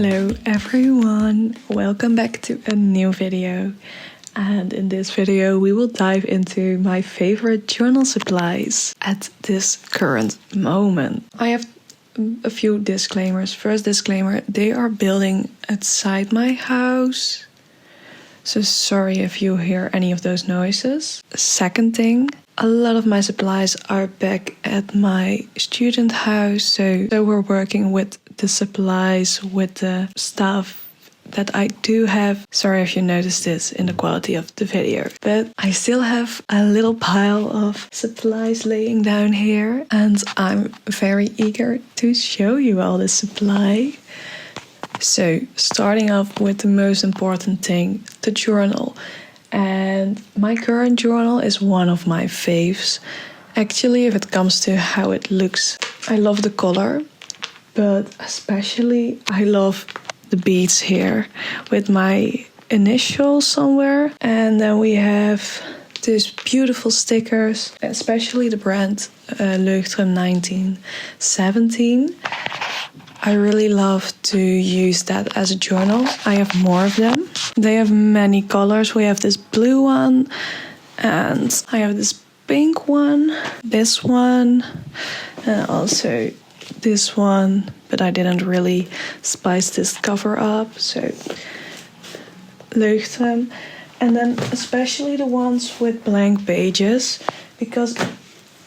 Hello everyone, welcome back to a new video. And in this video we will dive into my favorite journal supplies at this current moment. I have a few disclaimers. First disclaimer, they are building outside my house, so sorry if you hear any of those noises. Second thing, a lot of my supplies are back at my student house, so we're working with the supplies, with the stuff that I do have. Sorry if you noticed this in the quality of the video, but I still have a little pile of supplies laying down here, and I'm very eager to show you all the supply. So starting off with the most important thing, the journal. And my current journal is one of my faves. Actually, if it comes to how it looks, I love the color, but especially I love the beads here with my initials somewhere. And then we have these beautiful stickers, especially the brand Leugtrum 1917. I really love to use that as a journal. I have more of them. They have many colors. We have this blue one, and I have this pink one, this one, and also this one, but I didn't really spice this cover up, so Leugtrum. And then especially the ones with blank pages, because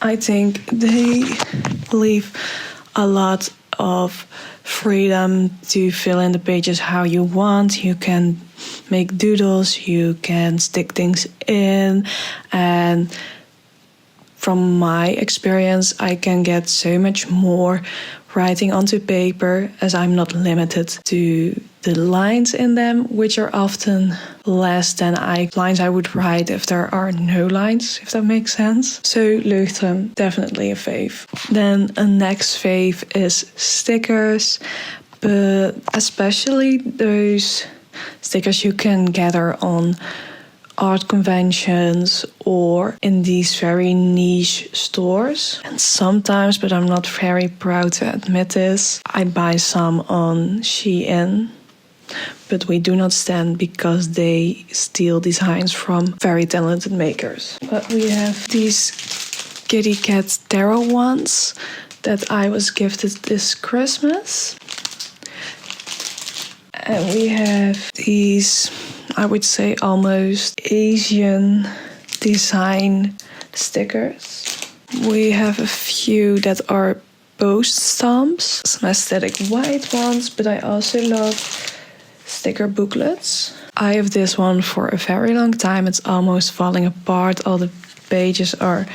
I think they leave a lot of freedom to fill in the pages how you want. You can make doodles, you can stick things in, and from my experience I can get so much more writing onto paper, as I'm not limited to the lines in them, which are often less than lines I would write if there are no lines, if that makes sense. So Leugtrum, definitely a fave. Then a next fave is stickers, but especially those stickers you can gather on art conventions or in these very niche stores. And sometimes, but I'm not very proud to admit this, I buy some on Shein, but we do not stand because they steal designs from very talented makers. But we have these kitty cat tarot ones that I was gifted this Christmas. And we have these, I would say, almost Asian design stickers. We have a few that are post stamps, some aesthetic white ones, but I also love sticker booklets. I have this one for a very long time. It's almost falling apart. All the pages are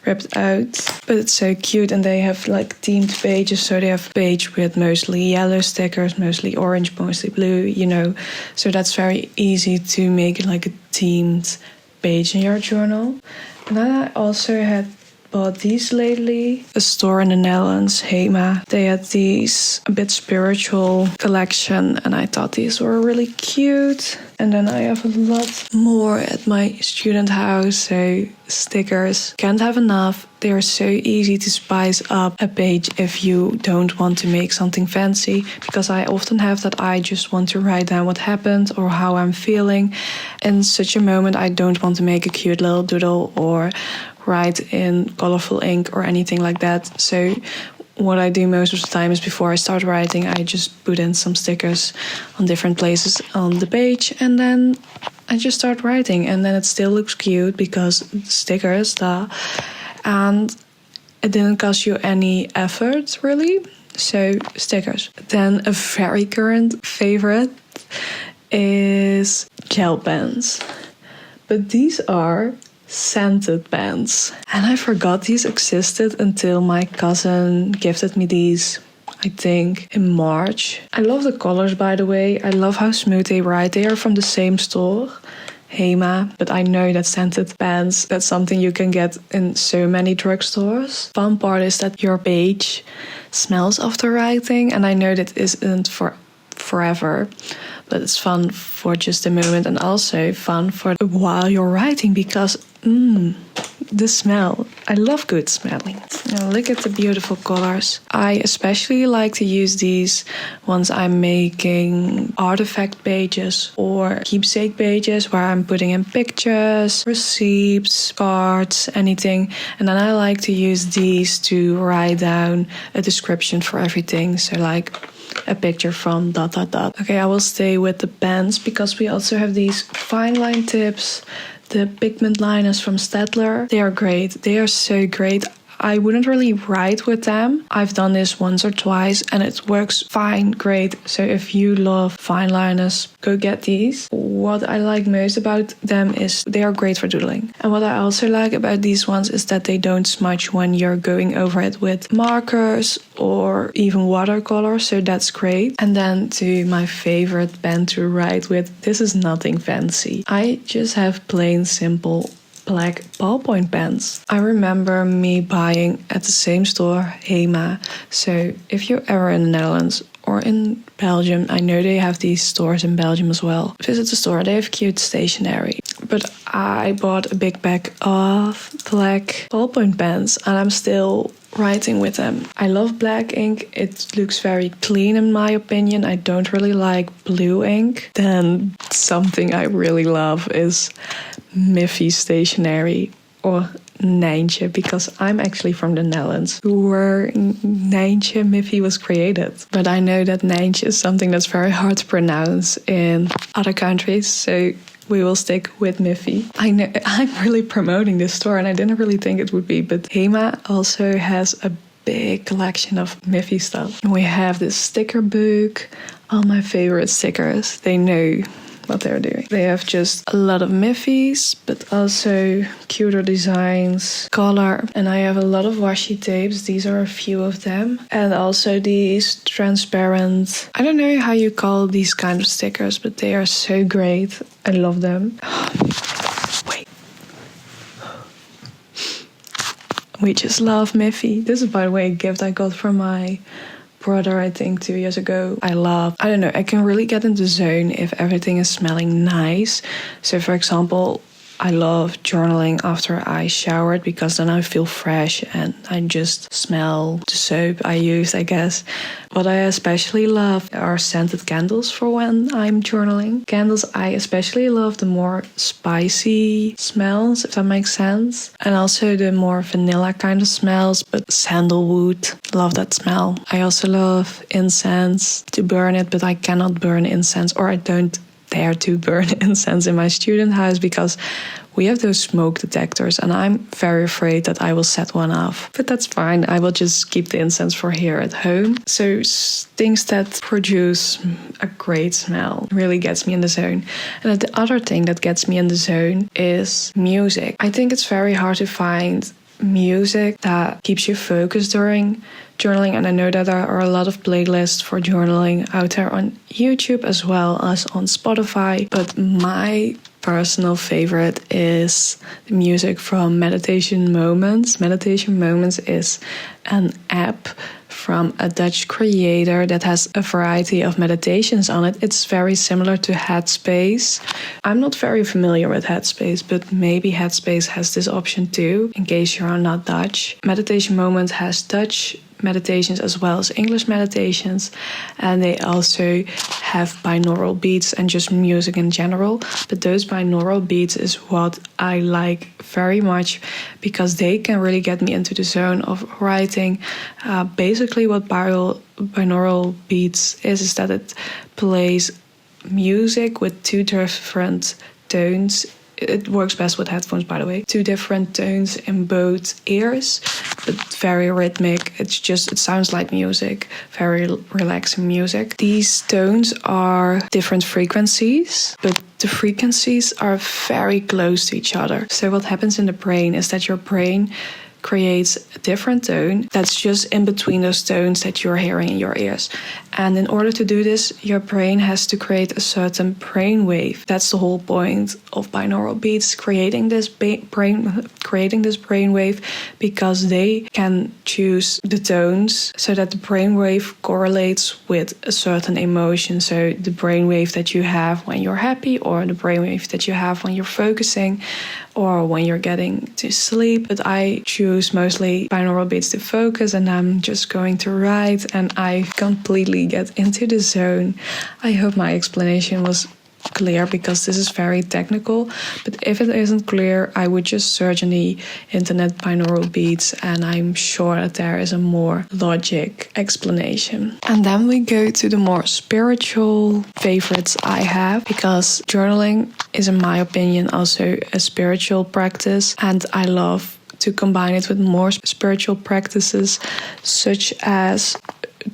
ripped out, but it's so cute. And they have like themed pages, so they have page with mostly yellow stickers, mostly orange, mostly blue, you know, so that's very easy to make like a themed page in your journal. And then I also had bought these lately, a store in the Netherlands, Hema. They had these a bit spiritual collection, and I thought these were really cute. And then I have a lot more at my student house, so stickers. Can't have enough. They are so easy to spice up a page if you don't want to make something fancy, because I often have that I just want to write down what happened or how I'm feeling. In such a moment, I don't want to make a cute little doodle or write in colorful ink or anything like that. So what I do most of the time is before I start writing, I just put in some stickers on different places on the page, and then I just start writing, and then it still looks cute because stickers, and it didn't cost you any effort really. So stickers. Then a very current favorite is gel pens, but these are scented pens, and I forgot these existed until my cousin gifted me these, I think in March. I love the colors, by the way. I love how smooth they write. They are from the same store, Hema, but I know that scented pens, that's something you can get in so many drugstores. Fun part is that your page smells after writing, and I know that isn't for forever, but it's fun for just a moment, and also fun for while you're writing, because the smell. I love good smelling. Now look at the beautiful colors. I especially like to use these once I'm making artifact pages or keepsake pages where I'm putting in pictures, receipts, cards, anything. And then I like to use these to write down a description for everything. So like a picture from ... Okay, I will stay with the pens because we also have these fine line tips. The pigment liners from Staedtler. They are great. They are so great. I wouldn't really write with them. I've done this once or twice and it works fine, great. So if you love fine liners, go get these. What I like most about them is they are great for doodling. And what I also like about these ones is that they don't smudge when you're going over it with markers or even watercolor, so that's great. And then to my favorite pen to write with, this is nothing fancy. I just have plain simple black ballpoint pens. I remember me buying at the same store, Hema. So if you're ever in the Netherlands or in Belgium, I know they have these stores in Belgium as well. Visit the store, they have cute stationery. But I bought a big bag of black ballpoint pens and I'm still writing with them. I love black ink. It looks very clean in my opinion. I don't really like blue ink. Then something I really love is Miffy stationery or Nijntje, because I'm actually from the Netherlands where Nijntje Miffy was created. But I know that Nijntje is something that's very hard to pronounce in other countries, so we will stick with Miffy. I know I'm really promoting this store and I didn't really think it would be, but Hema also has a big collection of Miffy stuff. We have this sticker book, all my favorite stickers. They know what they're doing. They have just a lot of Miffys, but also cuter designs, color. And I have a lot of washi tapes. These are a few of them. And also these transparent, I don't know how you call these kind of stickers, but they are so great. I love them. Wait. We just love Miffy. This is, by the way, a gift I got from my brother, I think 2 years ago. I don't know, I can really get in the zone if everything is smelling nice. So for example, I love journaling after I showered because then I feel fresh and I just smell the soap I used, I guess. What I especially love are scented candles for when I'm journaling. Candles, I especially love the more spicy smells, if that makes sense. And also the more vanilla kind of smells, but sandalwood, love that smell. I also love incense, to burn it, but I cannot burn incense, or I don't dare to burn incense in my student house because we have those smoke detectors and I'm very afraid that I will set one off. But that's fine, I will just keep the incense for here at home. So things that produce a great smell really gets me in the zone. And the other thing that gets me in the zone is music. I think it's very hard to find music that keeps you focused during journaling, and I know that there are a lot of playlists for journaling out there on YouTube as well as on Spotify, but my personal favorite is the music from Meditation Moments. Meditation Moments is an app from a Dutch creator that has a variety of meditations on it. It's very similar to Headspace. I'm not very familiar with Headspace, but maybe Headspace has this option too, in case you're not Dutch. Meditation Moment has Dutch meditations as well as English meditations, and they also have binaural beats and just music in general. But those binaural beats is what I like very much because they can really get me into the zone of writing. Basically what binaural beats is that it plays music with two different tones. It works best with headphones, by the way. Two different tones in both ears, but very rhythmic. It sounds like music, very relaxing music. These tones are different frequencies, but the frequencies are very close to each other. So what happens in the brain is that your brain creates a different tone that's just in between those tones that you're hearing in your ears. And in order to do this, your brain has to create a certain brain wave. That's the whole point of binaural beats, creating this brain wave, because they can choose the tones so that the brain wave correlates with a certain emotion. So the brain wave that you have when you're happy, or the brain wave that you have when you're focusing, or when you're getting to sleep. But I choose mostly binaural beats to focus, and I'm just going to write and I completely get into the zone. I hope my explanation was clear because this is very technical, but if it isn't clear, I would just search on the internet binaural beats and I'm sure that there is a more logic explanation. And then we go to the more spiritual favorites I have, because journaling is, in my opinion, also a spiritual practice, and I love to combine it with more spiritual practices such as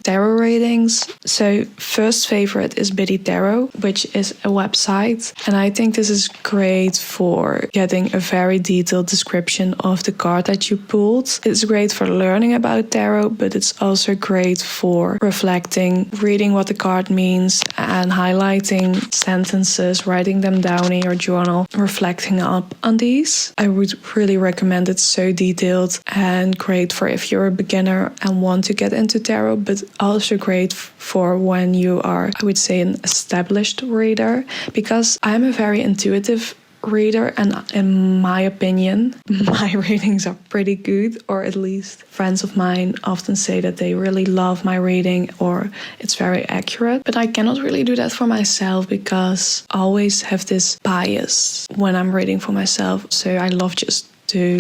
tarot readings. So first favorite is Biddy Tarot, which is a website, and I think this is great for getting a very detailed description of the card that you pulled. It's great for learning about tarot, but it's also great for reflecting, reading what the card means and highlighting sentences, writing them down in your journal, reflecting up on these. I would really recommend it. So detailed and great for if you're a beginner and want to get into tarot, but also great for when you are, I would say, an established reader, because I'm a very intuitive reader, and in my opinion, my readings are pretty good, or at least friends of mine often say that they really love my reading or it's very accurate. But I cannot really do that for myself because I always have this bias when I'm reading for myself. So I love just to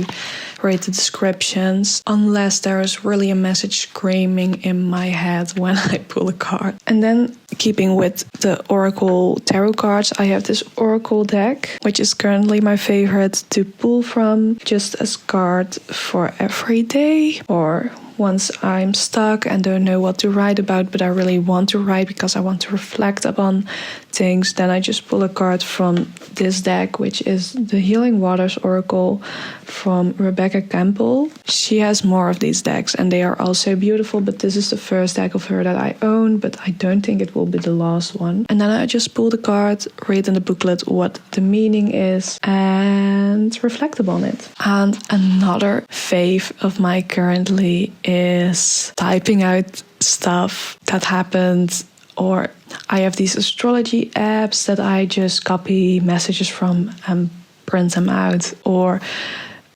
read the descriptions, unless there is really a message screaming in my head when I pull a card. And then, keeping with the Oracle tarot cards, I have this Oracle deck, which is currently my favorite to pull from, just as card for every day, or once I'm stuck and don't know what to write about, but I really want to write because I want to reflect upon things, then I just pull a card from this deck, which is the Healing Waters Oracle from Rebecca Campbell. She has more of these decks and they are also beautiful, but this is the first deck of her that I own, but I don't think it will be the last one. And then I just pull the card, read in the booklet what the meaning is, and reflect upon it. And another fave of mine currently is typing out stuff that happened, or I have these astrology apps that I just copy messages from and print them out, or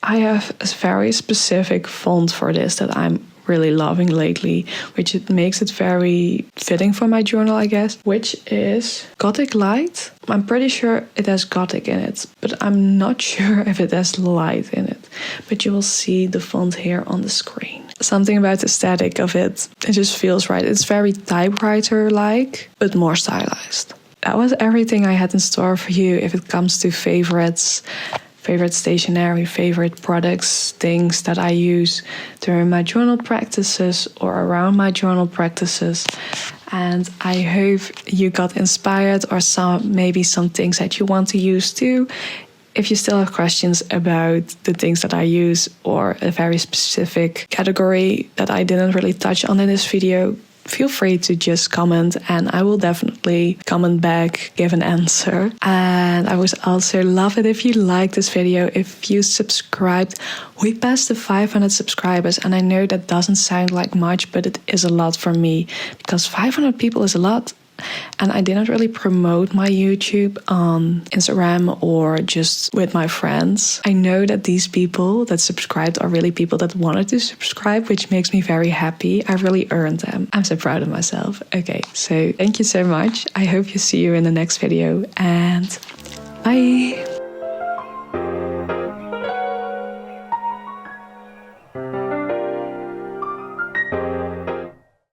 I have a very specific font for this that I'm really loving lately, which it makes it very fitting for my journal, I guess, which is Gothic Light. I'm pretty sure it has Gothic in it, but I'm not sure if it has light in it. But you will see the font here on the screen. Something about the aesthetic of it just feels right. It's very typewriter-like, but more stylized. That was everything I had in store for you if it comes to favorites. Favorite stationery, favorite products, things that I use during my journal practices or around my journal practices. And I hope you got inspired, or maybe some things that you want to use too. If you still have questions about the things that I use or a very specific category that I didn't really touch on in this video, feel free to just comment and I will definitely comment back, give an answer. And I would also love it if you liked this video, if you subscribed. We passed the 500 subscribers and I know that doesn't sound like much, but it is a lot for me because 500 people is a lot. And I didn't really promote my YouTube on Instagram or just with my friends. I know that these people that subscribed are really people that wanted to subscribe, which makes me very happy. I really earned them. I'm so proud of myself. Okay, so thank you so much. I hope to see you in the next video and bye.